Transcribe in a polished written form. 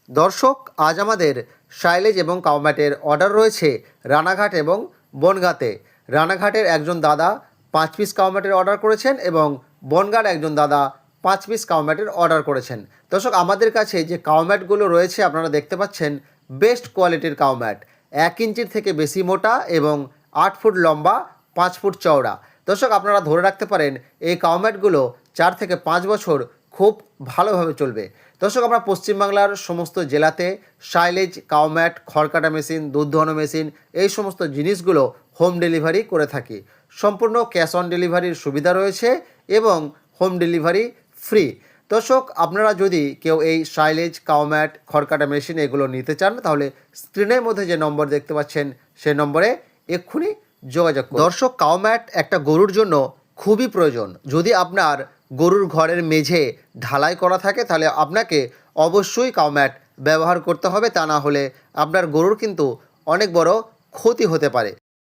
দর্শক, আজ আমাদের সাইলেজ এবং কাউম্যাটের অর্ডার রয়েছে রানাঘাট এবং বনগাঁতে। রানাঘাটের একজন দাদা 5 পিস কাউম্যাটের অর্ডার করেছেন এবং বনগাঁর একজন দাদা 5 পিস কাউম্যাটের অর্ডার করেছেন। দর্শক, আমাদের কাছে যে কাউম্যাটগুলো রয়েছে আপনারা দেখতে পাচ্ছেন বেস্ট কোয়ালিটির কাউম্যাট, 1 ইঞ্চির থেকে বেশি মোটা এবং 8 ফুট লম্বা, 5 ফুট চওড়া। দর্শক, আপনারা ধরে রাখতে পারেন এই কাউম্যাটগুলো 4 থেকে 5 বছর খুব ভালোভাবে চলবে। দর্শক, আমরা পশ্চিমবাংলার সমস্ত জেলাতে সাইলেজ, কাউম্যাট, খড় কাটা মেশিন, দুধ দোহানো মেশিন এই সমস্ত জিনিসগুলো হোম ডেলিভারি করে থাকি। সম্পূর্ণ ক্যাশ অন ডেলিভারির সুবিধা রয়েছে এবং হোম ডেলিভারি ফ্রি। দর্শক, আপনারা যদি কেউ এই সাইলেজ, কাউম্যাট, খড় কাটা মেশিন এগুলো নিতে চান তাহলে স্ক্রিনের মধ্যে যে নম্বর দেখতে পাচ্ছেন সেই নম্বরে এক্ষুনি যোগাযোগ করুন। দর্শক, কাউম্যাট একটা গরুর জন্য খুবই প্রয়োজন। যদি আপনার গরুর ঘরের মেঝে ঢালাই করা থাকে তাহলে আপনাকে অবশ্যই কাউম্যাট ব্যবহার করতে হবে, তা না হলে আপনার গরুর কিন্তু অনেক বড় ক্ষতি হতে পারে।